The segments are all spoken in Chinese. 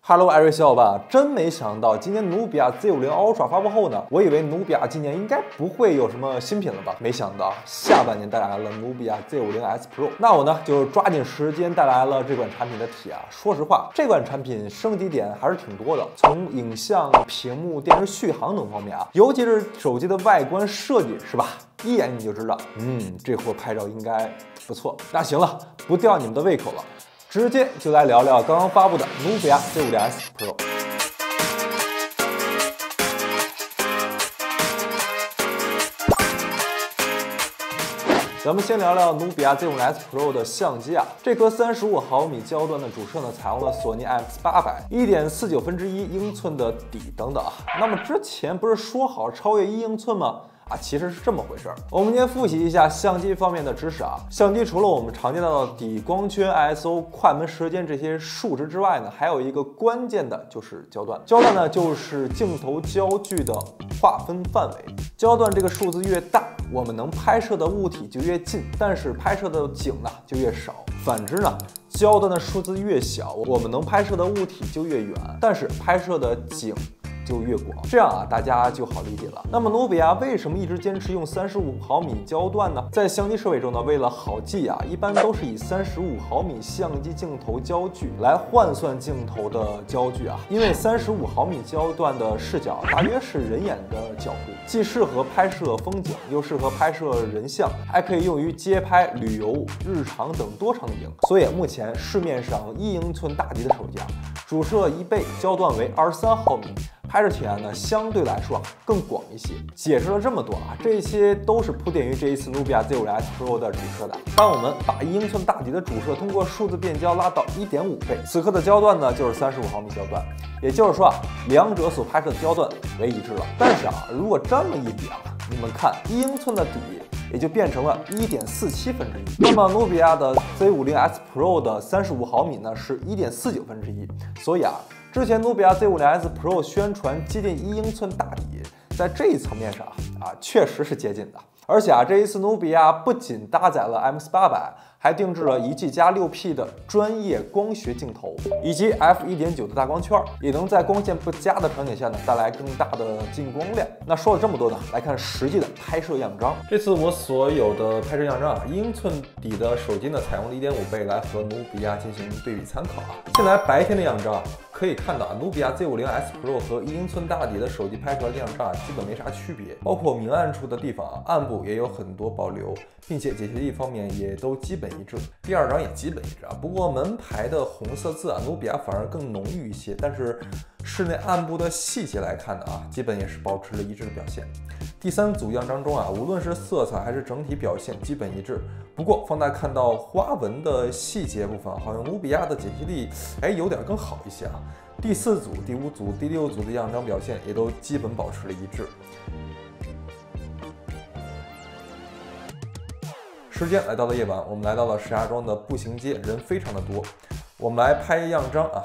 Hello， 艾瑞小伙伴，真没想到今年努比亚 Z50 Ultra 发布后呢，我以为努比亚今年应该不会有什么新品了吧？没想到下半年带来了努比亚 Z50S Pro。那我呢就抓紧时间带来了这款产品的体验。说实话，这款产品升级点还是挺多的，从影像、屏幕、电池续航等方面啊，尤其是手机的外观设计，是吧？一眼你就知道，这货拍照应该不错。那行了，不吊你们的胃口了。 直接就来聊聊刚刚发布的努比亚 Z50S Pro。咱们先聊聊努比亚 Z50S Pro 的相机啊，这颗35毫米焦段的主摄呢，采用了索尼 IMX800 1.49英寸的底等等啊。那么之前不是说好超越1英寸吗？ 其实是这么回事儿。我们先复习一下相机方面的知识啊。相机除了我们常见到的底、光圈、ISO、快门时间这些数值之外呢，还有一个关键的就是焦段。焦段呢，就是镜头焦距的划分范围。焦段这个数字越大，我们能拍摄的物体就越近，但是拍摄的景呢就越少。反之呢，焦段的数字越小，我们能拍摄的物体就越远，但是拍摄的景 就越广，这样啊，大家就好理解了。那么努比亚为什么一直坚持用35毫米焦段呢？在相机设备中呢，为了好记啊，一般都是以35毫米相机镜头焦距来换算镜头的焦距啊。因为35毫米焦段的视角大约是人眼的角度，既适合拍摄风景，又适合拍摄人像，还可以用于街拍、旅游、日常等多场景。所以目前市面上1英寸大底的手机啊，主摄1倍，焦段为23毫米。 拍摄体验呢，相对来说更广一些。解释了这么多啊，这些都是铺垫于这一次努比亚 Z50S Pro 的主摄的。当我们把1英寸大底的主摄通过数字变焦拉到1.5倍，此刻的焦段呢就是35毫米焦段，也就是说啊，两者所拍摄的焦段为一致了。但是啊，如果这么一比啊，你们看1英寸的底 也就变成了1.47分之一。那么努比亚的 Z50S Pro 的35毫米呢是1.49分之一。所以啊，之前努比亚 Z50S Pro 宣传接近1英寸大底，在这一层面上确实是接近的。而且啊，这一次努比亚不仅搭载了 IMX800， 还定制了1G+6P 的专业光学镜头，以及 f1.9 的大光圈，也能在光线不佳的场景下呢带来更大的进光量。那说了这么多呢，来看实际的拍摄样张。这次我所有的拍摄样张1英寸底的手机呢，采用了1.5倍来和努比亚进行对比参考啊。先来白天的样张，可以看到努比亚 Z50S Pro 和1英寸大底的手机拍出来的样张基本没啥区别，包括明暗处的地方暗部也有很多保留，并且解析力方面也都基本一致。第二张也基本一致啊，不过门牌的红色字努比亚反而更浓郁一些，但是室内暗部的细节来看呢基本也是保持了一致的表现。第三组样张中无论是色彩还是整体表现基本一致，不过放大看到花纹的细节部分，好像努比亚的解析力有点更好一些啊。第4组、第5组、第6组的样张表现也都基本保持了一致。 时间来到了夜晚，我们来到了石家庄的步行街，人非常的多。我们来拍样张啊。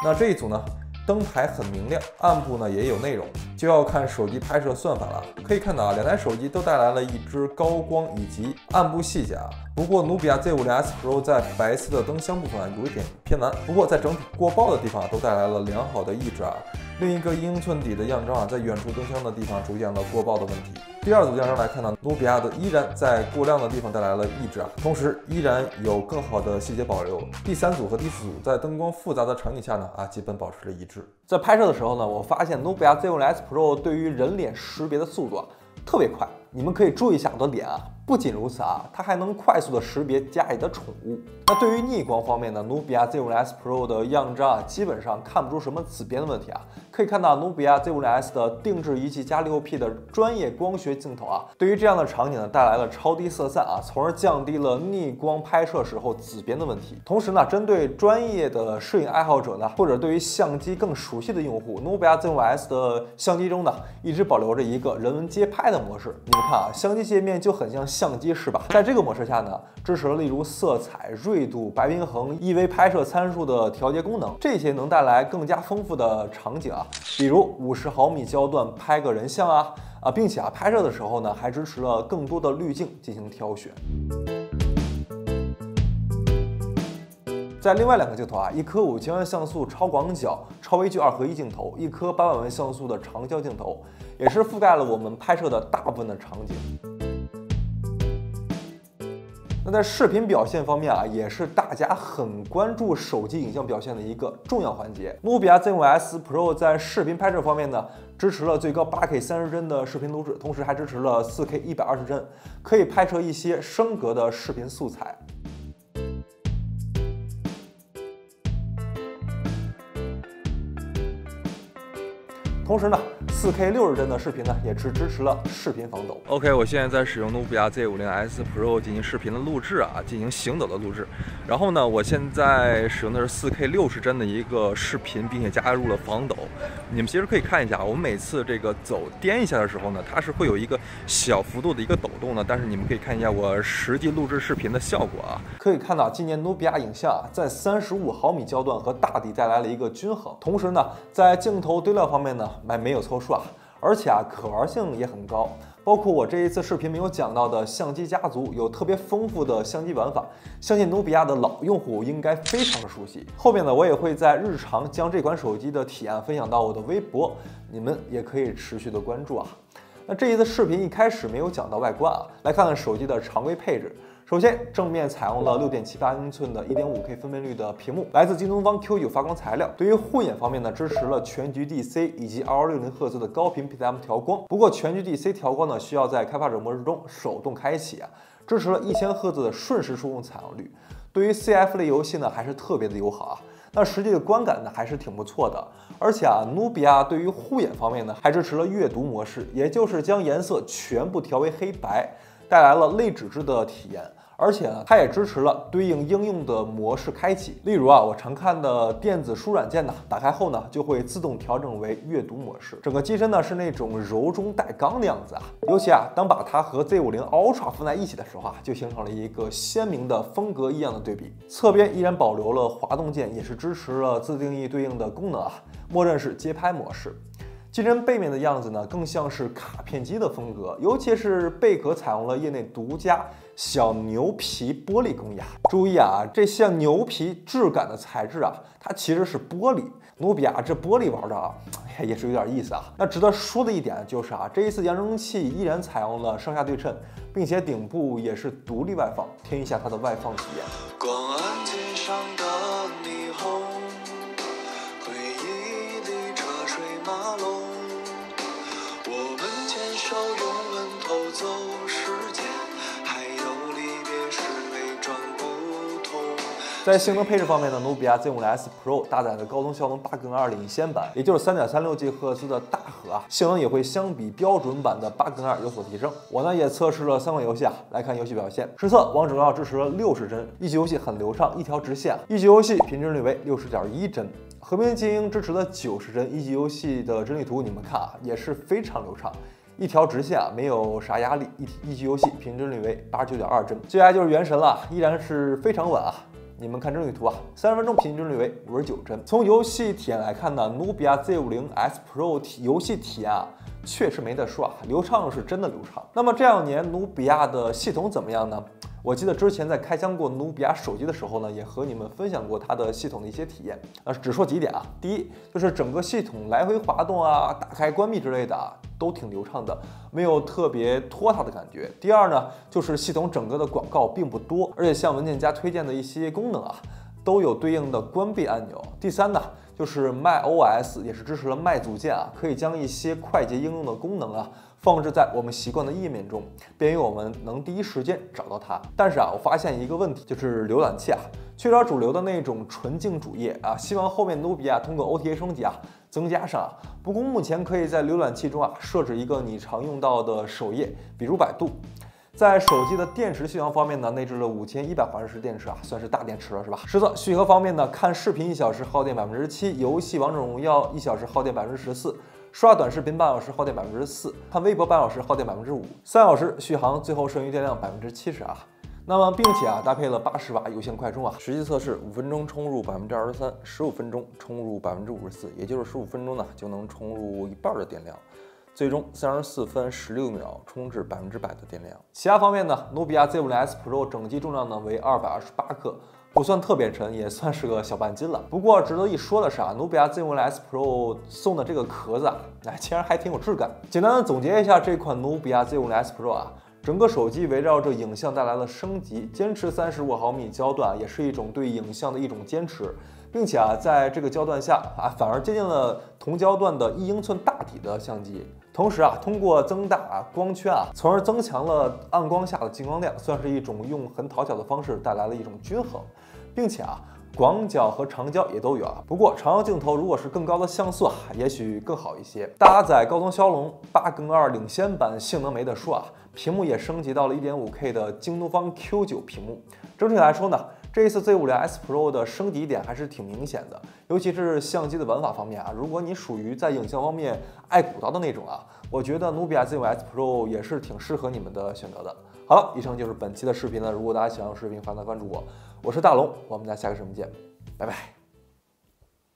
那这一组呢，灯牌很明亮，暗部呢也有内容，就要看手机拍摄算法了。可以看到两台手机都带来了一支高光以及暗部细节。不过努比亚 Z50S Pro 在白色的灯箱部分有一点偏蓝，不过在整体过曝的地方都带来了良好的抑制啊。另一个1英寸底的样张在远处灯箱的地方出现了过曝的问题。 第二组样张来看呢，努比亚的依然在过亮的地方带来了抑制同时依然有更好的细节保留。第3组和第4组在灯光复杂的场景下呢基本保持了一致。在拍摄的时候呢，我发现努比亚 Z50S Pro 对于人脸识别的速度特别快，你们可以注意一下我的脸不仅如此它还能快速的识别家里的宠物。那对于逆光方面呢，努比亚 Z50S Pro 的样张基本上看不出什么紫边的问题可以看到努比亚 Z50S 的定制1G+6P 的专业光学镜头对于这样的场景呢带来了超低色散从而降低了逆光拍摄时候紫边的问题。同时呢，针对专业的摄影爱好者呢，或者对于相机更熟悉的用户，努比亚 Z50S 的相机中呢一直保留着一个人文街拍的模式。你们看相机界面就很像相机是吧？在这个模式下呢，支持了例如色彩、锐度、白平衡、EV 拍摄参数的调节功能，这些能带来更加丰富的场景比如50毫米焦段拍个人像并且拍摄的时候呢，还支持了更多的滤镜进行挑选。在另外2个镜头啊，一颗5000万像素超广角超微距2合一镜头，一颗800万像素的长焦镜头，也是覆盖了我们拍摄的大部分的场景。那在视频表现方面啊，也是大家很关注手机影像表现的一个重要环节。努比亚 Z5S Pro 在视频拍摄方面呢，支持了最高8K 30帧的视频录制，同时还支持了4K 120帧，可以拍摄一些升格的视频素材。同时呢，4K 60帧的视频呢，也是支持了视频防抖。OK， 我现在在使用努比亚 Z50S Pro 进行视频的录制啊，进行行抖的录制。然后呢，我现在使用的是4K 60帧的一个视频，并且加入了防抖。你们其实可以看一下，我们每次这个走颠一下的时候呢，它是会有一个小幅度的一个抖动的。但是你们可以看一下我实际录制视频的效果啊，可以看到今年努比亚影像啊，在35毫米焦段和大底带来了一个均衡。同时呢，在镜头堆料方面呢，没有凑数啊，而且啊，可玩性也很高。包括我这一次视频没有讲到的相机家族，有特别丰富的相机玩法，相信努比亚的老用户应该非常的熟悉。后面呢，我也会在日常将这款手机的体验分享到我的微博，你们也可以持续的关注啊。那这一次视频一开始没有讲到外观啊，来看看手机的常规配置。首先，正面采用了6.78英寸的 1.5K 分辨率的屏幕，来自京东方 Q9 发光材料。对于护眼方面呢，支持了全局 DC 以及 2260赫兹的高频 PWM 调光。不过全局 DC 调光呢，需要在开发者模式中手动开启啊，支持了1000赫兹的瞬时触控采样率。对于 CF 类游戏呢，还是特别的友好啊。那实际的观感呢，还是挺不错的。而且啊，努比亚对于护眼方面呢，还支持了阅读模式，也就是将颜色全部调为黑白，带来了类纸质的体验。而且呢，它也支持了对应应用的模式开启。例如啊，我常看的电子书软件呢，打开后呢，就会自动调整为阅读模式。整个机身呢是那种柔中带刚的样子啊。尤其啊，当把它和 Z50 Ultra 放在一起的时候啊，就形成了一个鲜明的风格异样的对比。侧边依然保留了滑动键，也是支持了自定义对应的功能啊。默认是街拍模式。机身背面的样子呢，更像是卡片机的风格，尤其是贝壳采用了业内独家小牛皮玻璃工艺啊。注意啊，这像牛皮质感的材质啊，它其实是玻璃。努比亚这玻璃玩的啊，也是有点意思啊。那值得说的一点就是啊，这一次扬声器依然采用了上下对称，并且顶部也是独立外放。听一下它的外放体验。光暗街上的霓虹，回忆里车水马龙，我们牵手用吻偷走时间，还有离别时伪装不同。在性能配置方面呢，努比亚 Z50S Pro 搭载的高通骁龙8+2领先版，也就是 3.36G 赫兹的大核啊，性能也会相比标准版的8+2有所提升。我呢也测试了3款游戏啊，来看游戏表现。实测王者荣耀支持了60帧，一局游戏很流畅，一条直线，一局游戏平均帧率为60.1帧。和平精英支持了90帧，一局游戏的帧率图你们看啊，也是非常流畅。一条直线啊，没有啥压力，一局游戏平均帧率为89.2帧。接下来就是原神了，依然是非常稳啊。你们看帧率图啊，30分钟平均帧率为59帧。从游戏体验来看呢，努比亚 Z50S Pro 游戏体验啊，确实没得说啊，流畅是真的流畅。那么这2年努比亚的系统怎么样呢？我记得之前在开箱过努比亚手机的时候呢，也和你们分享过它的系统的一些体验。只说几点啊。第一，就是整个系统来回滑动啊、打开关闭之类的啊，都挺流畅的，没有特别拖沓的感觉。第二呢，就是系统整个的广告并不多，而且像文件夹推荐的一些功能啊，都有对应的关闭按钮。第三呢，就是 macOS 也是支持了麦组件啊，可以将一些快捷应用的功能啊放置在我们习惯的页面中，便于我们能第一时间找到它。但是啊，我发现一个问题，就是浏览器啊缺少主流的那种纯净主页啊，希望后面努比亚通过 OTA 升级啊增加上。不过目前可以在浏览器中啊设置一个你常用到的首页，比如百度。在手机的电池续航方面呢，内置了5100毫安时电池啊，算是大电池了，是吧？实测续航方面呢，看视频1小时耗电7%，游戏王者荣耀1小时耗电14%，刷短视频半小时耗电4%，看微博半小时耗电5%，3小时续航，最后剩余电量70%啊。那么，并且啊，搭配了80瓦有线快充啊。实际测试5分钟充入23%，15分钟充入54%，也就是15分钟呢就能充入一半的电量。最终34分16秒充至100%的电量。其他方面呢，努比亚 Z50S Pro 整机重量呢为228克，不算特别沉，也算是个小半斤了。不过值得一说的是啊，努比亚 Z50S Pro 送的这个壳子啊，竟然还挺有质感。简单的总结一下这款努比亚 Z50S Pro 啊。整个手机围绕着影像带来了升级，坚持35毫米焦段也是一种对影像的一种坚持，并且啊，在这个焦段下啊，反而接近了同焦段的1英寸大底的相机。同时啊，通过增大光圈啊，从而增强了暗光下的进光量，算是一种用很讨巧的方式带来了一种均衡，并且啊。广角和长焦也都有啊，不过长焦镜头如果是更高的像素啊，也许更好一些。搭载高通骁龙8+2领先版，性能没得说啊，屏幕也升级到了 1.5K 的京东方 Q9 屏幕。整体来说呢，这一次 Z50S Pro 的升级点还是挺明显的，尤其是相机的玩法方面啊，如果你属于在影像方面爱鼓捣的那种啊，我觉得努比亚 Z50S Pro 也是挺适合你们的选择的。好了，以上就是本期的视频了。如果大家喜欢视频，欢迎关注我，我是大龙，我们下个视频见，拜拜。